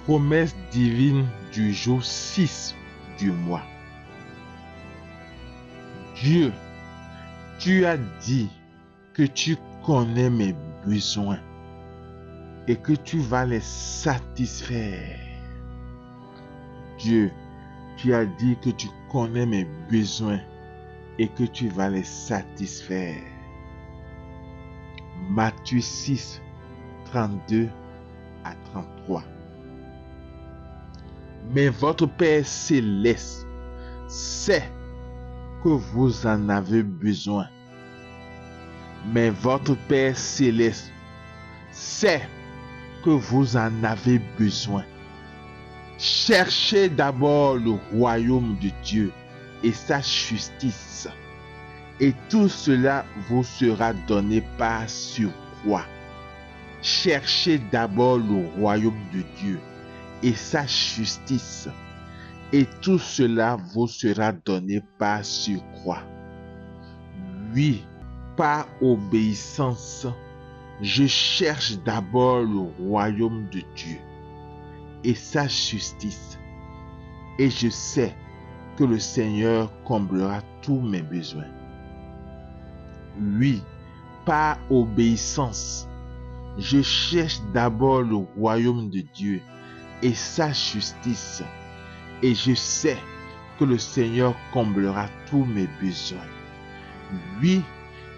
Promesse divine du jour 6 du mois. Dieu, tu as dit que tu connais mes besoins et que tu vas les satisfaire. Dieu, tu as dit que tu connais mes besoins et que tu vas les satisfaire. Matthieu 6, 32 à 33. Mais votre Père céleste sait que vous en avez besoin. Mais votre Père céleste sait que vous en avez besoin. Cherchez d'abord le royaume de Dieu et sa justice, et tout cela vous sera donné par surcroît. Cherchez d'abord le royaume de Dieu et sa justice, et tout cela vous sera donné par surcroît. Oui, par obéissance, je cherche d'abord le royaume de Dieu et sa justice, et je sais que le Seigneur comblera tous mes besoins. Oui, par obéissance, je cherche d'abord le royaume de Dieu et sa justice, et je sais que le Seigneur comblera tous mes besoins. Oui,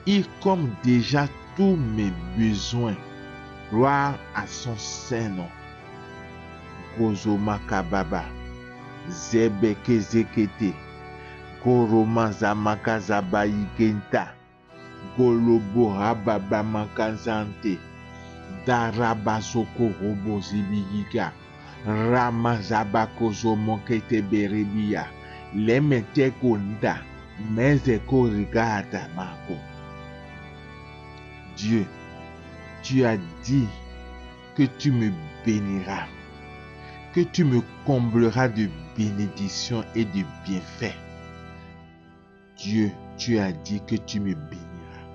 il comble déjà tous mes besoins. Gloire à son Saint-Nom. Gozoma kababa, zebeke zekete, koroma zamaka zabayi kenta, golobo rababa makazante, daraba soko robo zibiyika, rama zabako zomokete berebia, lemete konda, mezeko rigata mako. Dieu, tu as dit que tu me béniras, que tu me combleras de bénédictions et de bienfaits. Dieu, tu as dit que tu me béniras,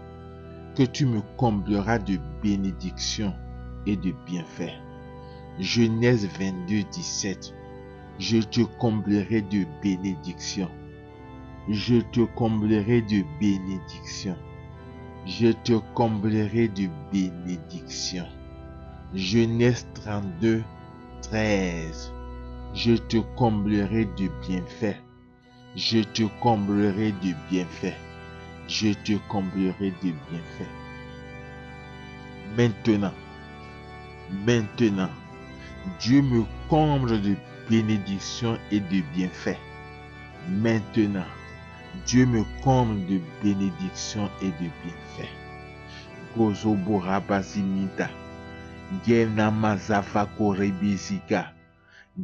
que tu me combleras de bénédictions et de bienfaits. Genèse 22, 17. Je te comblerai de bénédictions. Je te comblerai de bénédictions. Je te comblerai de bénédictions. Genèse 32, 13. Je te comblerai de bienfaits. Je te comblerai de bienfaits. Je te comblerai de bienfaits. Maintenant, Dieu me comble de bénédictions et de bienfaits. Maintenant, Dieu me comble de bénédictions et de bienfaits. Gozo borabazimita. Gena mazafa korebizika.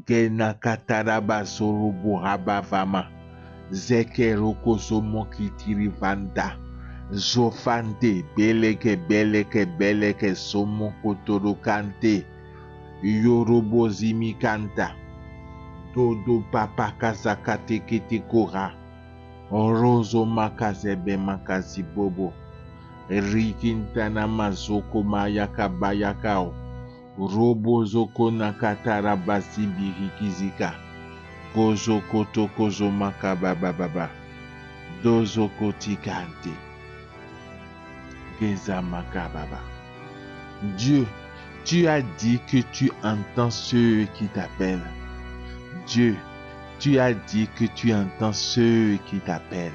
Gena kataraba sorobo rabavama. Zekero kosomo kitirivanda. Zofante beleke somo kotorokante. Yorobo zimikanta. Dodo papa kazakate ketekora. Rozo makazebe makazibobo. Rikintana mazoko mayaka bayakao. Robo zoko nakatara basibi rikizika. Gozo koto kozo makabababa. Dozo kotikante. Geza makababa. Dieu, tu as dit que tu entends ceux qui t'appellent. Dieu, tu as dit que tu entends ceux qui t'appellent.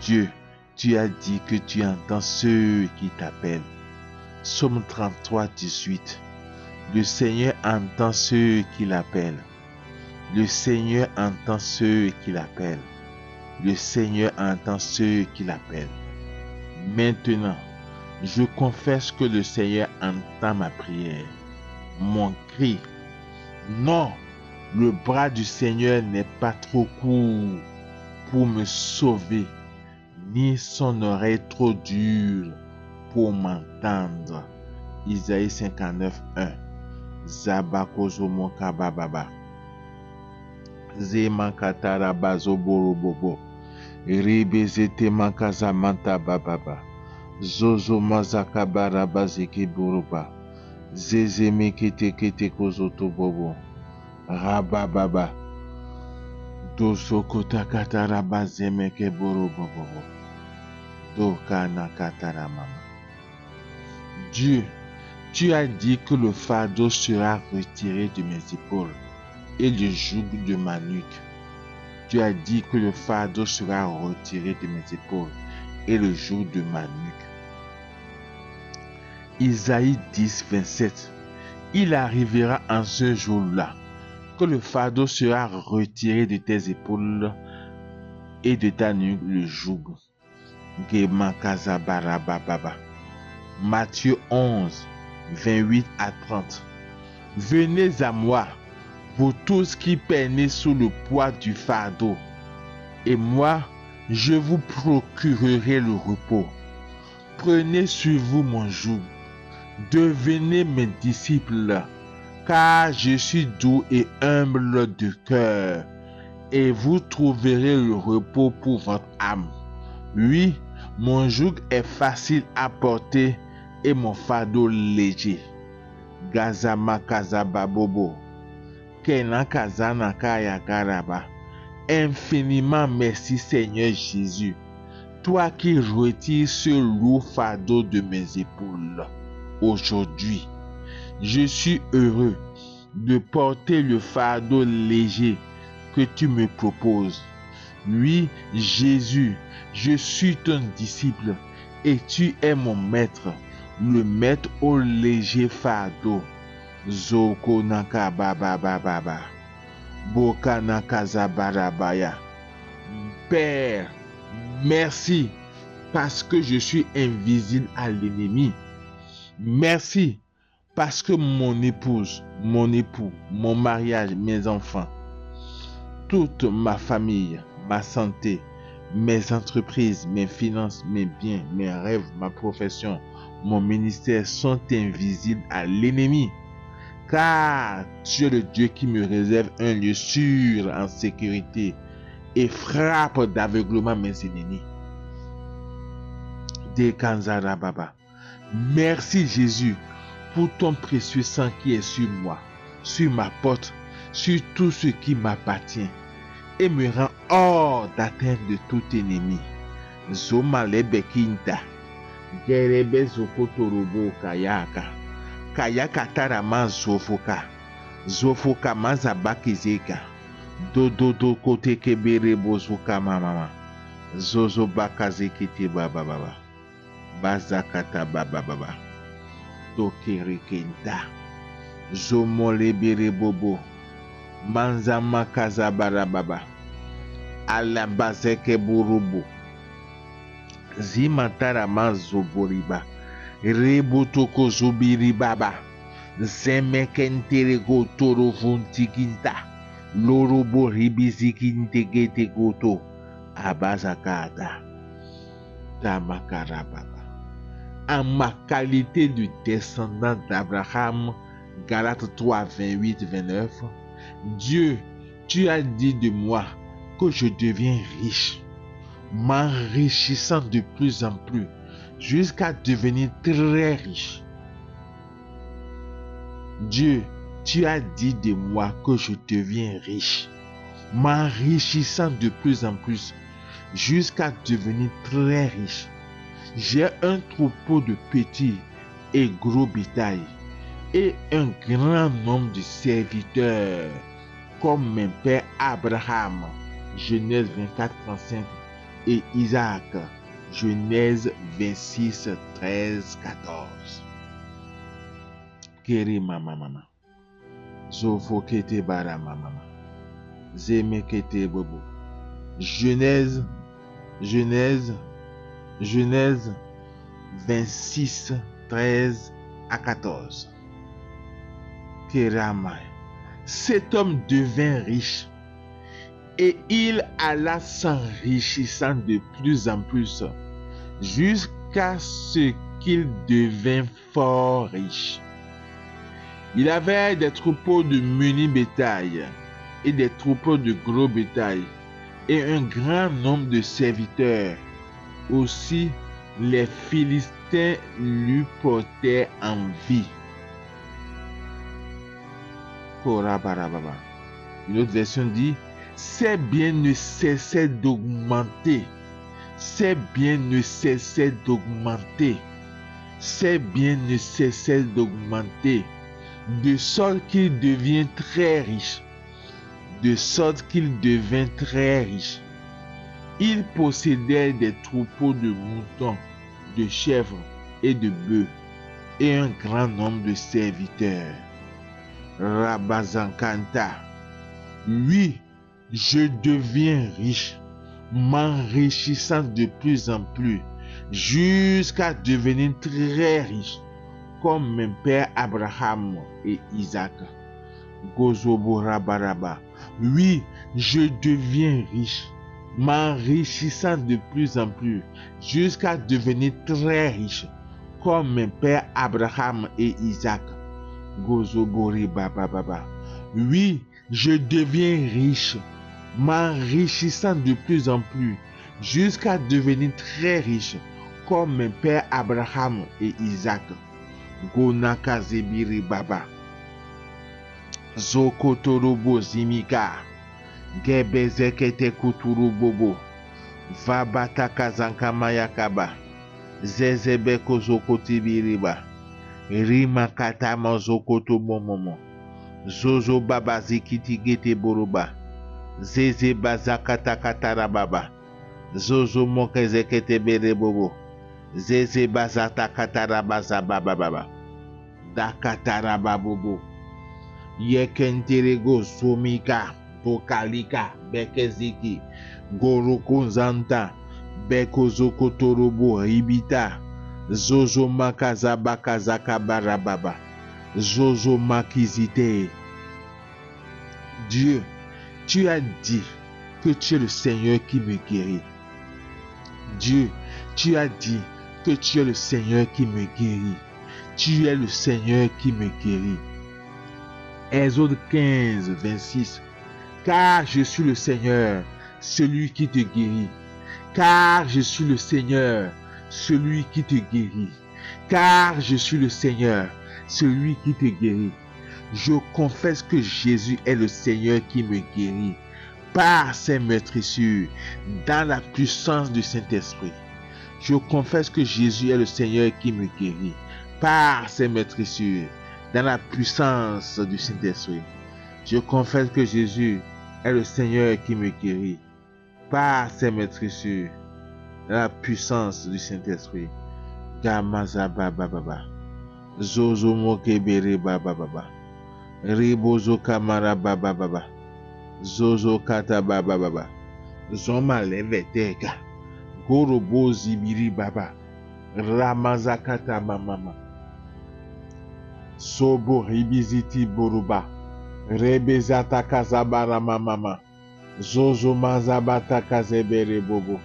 Dieu, tu as dit que tu entends ceux qui t'appellent. Psaume 33, 18. Le Seigneur entend ceux qui l'appellent. Le Seigneur entend ceux qui l'appellent. Le Seigneur entend ceux qui l'appellent. Maintenant, je confesse que le Seigneur entend ma prière, mon cri. Non, le bras du Seigneur n'est pas trop court pour me sauver, ni son oreille trop dure pour m'entendre. Isaïe 59, 1. Zabakozomo kabababa. Zemakatara bazoborobobo. Ribezete makazamanta bababa. Zozo mazakabara bazeke buruba. Zezeme kete kete kozoto bobo. Rabababa. Doso kota katara bazeme ke boro bobo. Doka nakatara mama. Dieu, tu as dit que le fardeau sera retiré de mes épaules et le joug de ma nuque. Tu as dit que le fardeau sera retiré de mes épaules et le joug de ma nuque. Isaïe 10, 27. Il arrivera en ce jour-là que le fardeau sera retiré de tes épaules et de ta nuque le joug. Matthieu 11, 28 à 30. Venez à moi, vous tous qui peinez sous le poids du fardeau, et moi, je vous procurerai le repos. Prenez sur vous mon joug, devenez mes disciples, car je suis doux et humble de cœur, et vous trouverez le repos pour votre âme. Oui, mon joug est facile à porter et mon fardeau léger. Gazama kazaba bobo. Kena kazana kaya karaba. Infiniment merci Seigneur Jésus, toi qui retires ce lourd fardeau de mes épaules. Aujourd'hui, je suis heureux de porter le fardeau léger que tu me proposes. Oui, Jésus, je suis ton disciple et tu es mon maître, le maître au léger fardeau. Zoko naka baba baba. Boka naka zabarabaya. Père, merci parce que je suis invisible à l'ennemi. Merci parce que mon épouse, mon époux, mon mariage, mes enfants, toute ma famille, ma santé, mes entreprises, mes finances, mes biens, mes rêves, ma profession, mon ministère sont invisibles à l'ennemi. Car tu es le Dieu qui me réserve un lieu sûr en sécurité et frappe d'aveuglement mes ennemis. Dekanzara Baba. Merci Jésus pour ton précieux sang qui est sur moi, sur ma porte, sur tout ce qui m'appartient et me rend hors d'atteinte de tout ennemi. Zomalebe Kinta, Gerebe Zokotorobo Kayaka, Kayaka Tarama Zofoka, Zofoka Mazabakizeka, Dodo Kote Kebere Bozuka Mama, Zozo Bakazekite Baba Baba, Bazakata Baba Baba, Tokere Kenta, Zomolebere Bobo, Manzama Kazabara Baba, Alambazeke Burubu, Zimatara Mazoboriba, Rebotoko Zubiri Baba, Zemekenterego Toro Vuntikinta, Lorobo Ribizikinte Goto, Abazakata, Tamakara Baba. En ma qualité de descendant d'Abraham, Galates 3, 28, 29, Dieu, tu as dit de moi que je deviens riche, m'enrichissant de plus en plus, jusqu'à devenir très riche. Dieu, tu as dit de moi que je deviens riche, m'enrichissant de plus en plus, jusqu'à devenir très riche. J'ai un troupeau de petits et gros bétail et un grand nombre de serviteurs, comme mon père Abraham, Genèse 24, 35, et Isaac, Genèse 26, 13, 14. Kere mama mama, Zofo kete bara mama, Zeme kete bobo. Genèse 26, 13 à 14. Keramai. Cet homme devint riche et il alla s'enrichissant de plus en plus jusqu'à ce qu'il devint fort riche. Il avait des troupeaux de menu bétail et des troupeaux de gros bétail et un grand nombre de serviteurs. Aussi, les Philistins lui portaient envie. Korabarababa. Une autre version dit, ses biens ne cessaient d'augmenter. Ses biens ne cessaient d'augmenter. Ses biens ne cessaient d'augmenter. De sorte qu'il devient très riche. De sorte qu'il devint très riche. Il possédait des troupeaux de moutons, de chèvres et de bœufs, et un grand nombre de serviteurs. Rabazankanta. Oui, je deviens riche, m'enrichissant de plus en plus, jusqu'à devenir très riche, comme mon père Abraham et Isaac. Gozobo Rabaraba. Oui, je deviens riche, m'enrichissant de plus en plus, jusqu'à devenir très riche, comme mon père Abraham et Isaac. Gozobori Bababa. Oui, je deviens riche, m'enrichissant de plus en plus, jusqu'à devenir très riche, comme mon père Abraham et Isaac. Gonakazebiri Baba. Zokotorobo Zimika. Gebezekete Kuturubobo. Vabata Kazankamayakaba. Zezebeko Zokotibiriba. Rima Katama Zokoto Momomo. Zozo Baba Zikiti Boroba. Zeze Bazakata Katarababa. Zozo Mokezekete Berebobo. Zeze Bazata Katarabaza Baba. Dakatarababobo. Yekenterego Somika. Tokalika Bekeziki. Goroko Zanta. Beko Zokotorobo Ribita. Zozo Makazaba Kazakabarababa. Zozo Makizite. Dieu, tu as dit que tu es le Seigneur qui me guérit. Dieu, tu as dit que tu es le Seigneur qui me guérit. Tu es le Seigneur qui me guérit. Exode 15, 26. Car je suis le Seigneur, celui qui te guérit. Car je suis le Seigneur, celui qui te guérit. Car je suis le Seigneur, celui qui te guérit. Je confesse que Jésus est le Seigneur qui me guérit par ses meurtrissures dans la puissance du Saint-Esprit. Je confesse que Jésus est le Seigneur qui me guérit par ses meurtrissures dans la puissance du Saint-Esprit. Je confesse que Jésus est le Seigneur qui me guérit par ses meurtrissures dans la puissance du Saint-Esprit. Gamazaba Baba. Zozo Mokebere Baba. Ribozo Kamara Baba. Zozo Kata Baba. Zoma Leveteka. Gorobo Zibiri Baba. Ramazakata Mama. Sobo Ribiziti Boruba. Rebezata Kazabara Mama. Zozo Mazabata Kazebere Bobo.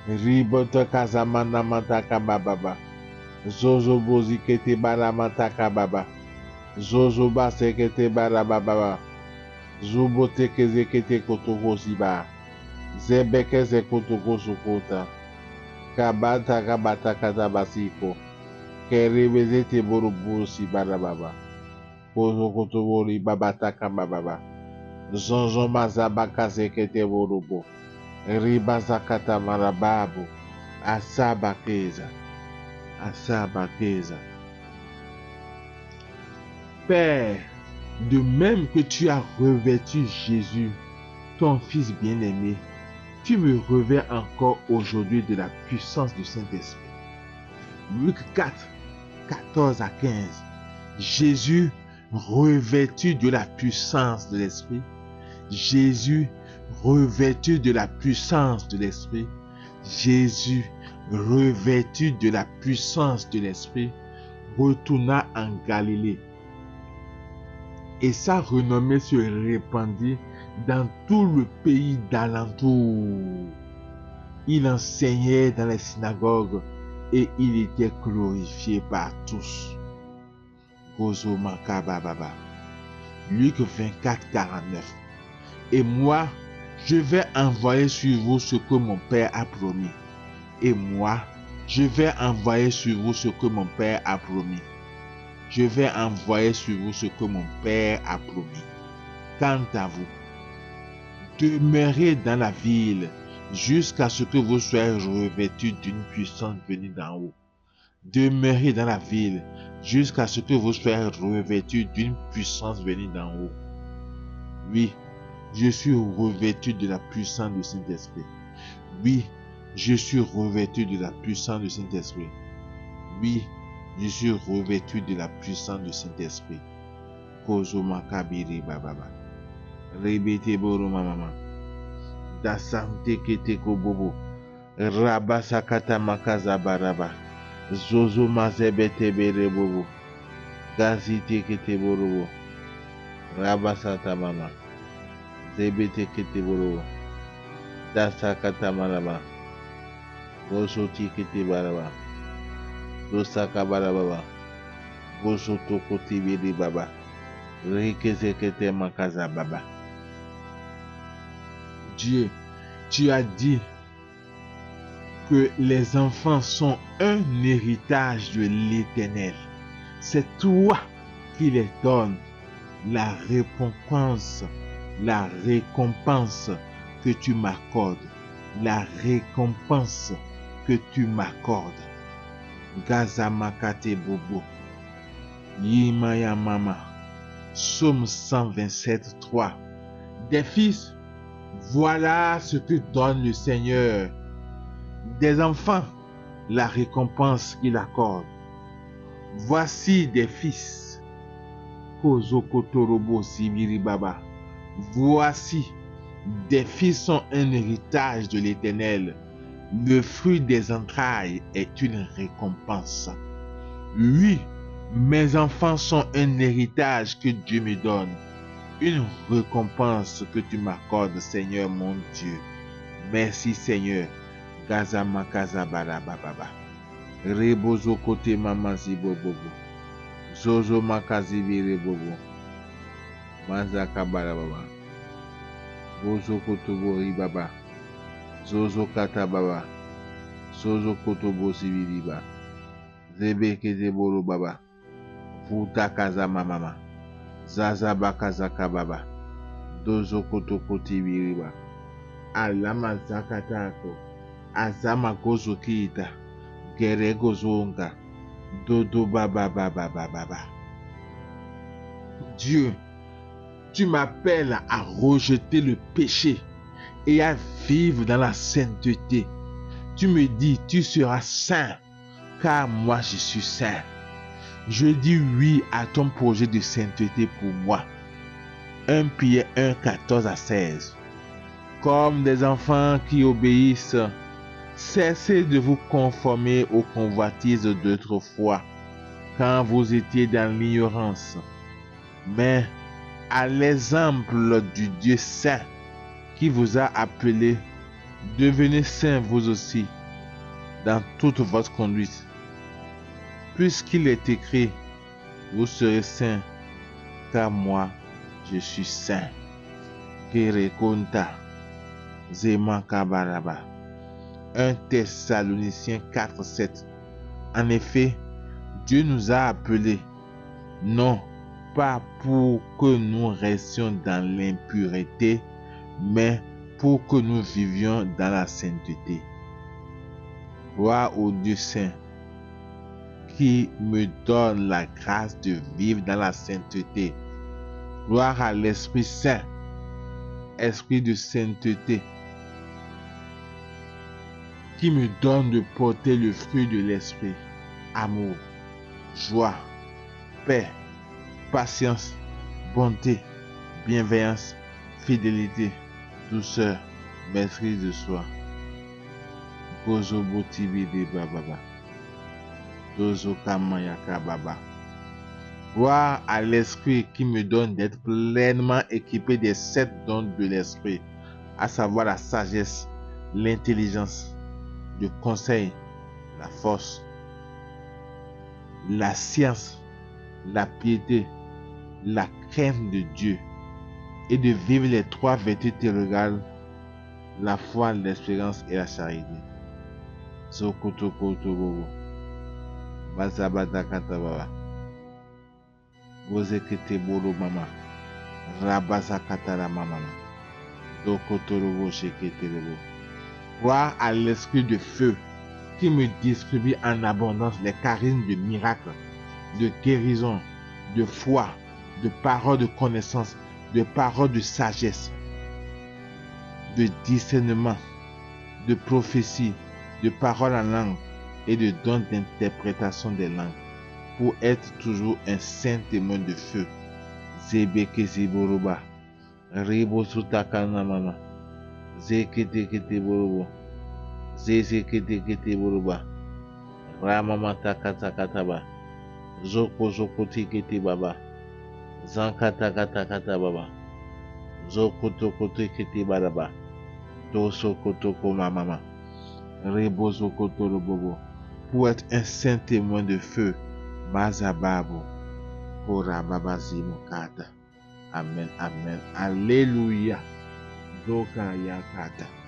Ribota Kazamana Mataka Baba. Zozo Bozikete Baramataka Baba. Zozo Basekete Barababa. Zubote Kezekete Kotogo Ziba. Zebeke Zekotogo Sukota. Kabata Kabata Kazabasiko. Kerebezete Borubu Sibarababa. Kozo Kotobori Babataka Baba. Zonzo Mazabaka Zekete Borubo. Ribazakata Marababu. Asabakeza. Père, de même que tu as revêtu Jésus, ton Fils bien-aimé, tu me revêts encore aujourd'hui de la puissance du Saint-Esprit. Luc 4, 14 à 15. Jésus revêtu de la puissance de l'Esprit. Jésus revêtu de la puissance de l'Esprit. Jésus revêtu de la puissance de l'Esprit, retourna en Galilée. Et sa renommée se répandit dans tout le pays d'alentour. Il enseignait dans les synagogues et il était glorifié par tous. Gozo Makababa. Luc 24, 49. Et moi, je vais envoyer sur vous ce que mon Père a promis. Et moi, je vais envoyer sur vous ce que mon Père a promis. je vais envoyer sur vous ce que mon Père a promis. Quant à vous, demeurez dans la ville jusqu'à ce que vous soyez revêtus d'une puissance venue d'en haut. Demeurez dans la ville jusqu'à ce que vous soyez revêtus d'une puissance venue d'en haut. Oui, je suis revêtu de la puissance du Saint-Esprit. Oui, je suis revêtu de la puissance du Saint-Esprit. Oui, je suis revêtu de la puissance du Saint-Esprit. Kozo makabiri bababa. Rebete boro mama. Dasante kete kobobo. Rabasakata makaza baraba. Zozo mazebete bere bobo. Gazite kete borobo. Rabasata mama. Zebete kete borobo. Dasakata maraba. Gosoti kete baraba. Dosaka baraba. Gosoto kote bere baba. Rekeze kete makaza baba. Dieu, tu as dit que les enfants sont un héritage de l'Éternel. C'est toi qui les donnes la récompense que tu m'accordes. La récompense que tu m'accordes. Gazamakate bobo. Yimaya mama. Psaume 127, 3. Des fils, voilà ce que donne le Seigneur. Des enfants, la récompense qu'il accorde. Voici des fils. Kozokotorobo Sibiri Baba. Voici des fils sont un héritage de l'Éternel. Le fruit des entrailles est une récompense. Oui, mes enfants sont un héritage que Dieu me donne. Une récompense que tu m'accordes, Seigneur mon Dieu. Merci, Seigneur. Gaza makaza barababa. Rebozo kote mamazi bobobo. Zozo makazi vire bobo. Mazaka barababa. Bozo kotobo ribaba. Zozo kata baba. Zozo kotobo sibiriba. Zebe keze boro baba. Futa kaza mama. Zaza bakaza kababa. Dozo koto koti biriba. Alama zakatako. Azama gozo kita. Gerego zonga. Dodo baba baba baba. Dieu, tu m'appelles à rejeter le péché et à vivre dans la sainteté. Tu me dis, tu seras saint, car moi je suis saint. Je dis oui à ton projet de sainteté pour moi. 1 Pierre 1, 14 à 16. Comme des enfants qui obéissent, cessez de vous conformer aux convoitises d'autrefois, quand vous étiez dans l'ignorance. Mais à l'exemple du Dieu saint qui vous a appelé, devenez saints vous aussi dans toute votre conduite. Puisqu'il est écrit, vous serez saints, car moi je suis saint. Kerekonta, Zema Kabaraba. 1 Thessaloniciens 4, 7. En effet, Dieu nous a appelés, non pas pour que nous restions dans l'impureté, mais pour que nous vivions dans la sainteté. Gloire au Dieu saint qui me donne la grâce de vivre dans la sainteté. Gloire à l'Esprit Saint, Esprit de sainteté, qui me donne de porter le fruit de l'Esprit. Amour, joie, paix, patience, bonté, bienveillance, fidélité, douceur, maîtrise de soi. Gozo botibi de bababa. Dozo kamayaka baba. Gloire à l'Esprit qui me donne d'être pleinement équipé des 7 dons de l'Esprit, à savoir la sagesse, l'intelligence, le conseil, la force, la science, la piété, la crainte de Dieu, et de vivre les 3 vertus théologales, la foi, l'espérance et la charité. Sokoto koto bobo. Basabata katababa. Bozekete bolo mama. Rabazakatara mama. Dokotorobo sheketelebo. Gloire à l'esprit de feu qui me distribue en abondance les charismes de miracles, de guérison, de foi, de paroles de connaissance, de paroles de sagesse, de discernement, de prophétie, de paroles en langue et de dons d'interprétation des langues, pour être toujours un saint témoin de feu. Zebeke ziboroba, ribo sutakana mama, zekete kete borobo, zezekete kete boroba, ramama takata kataba, zoko zoko tikete baba, zankata kata kata baba, zoko toko tikete baraba, toso kotoko mama, ribo zoko torobobo, pour être un saint témoin de feu. Mazababo. Amen, amen. Alléluia. Zoka yakata.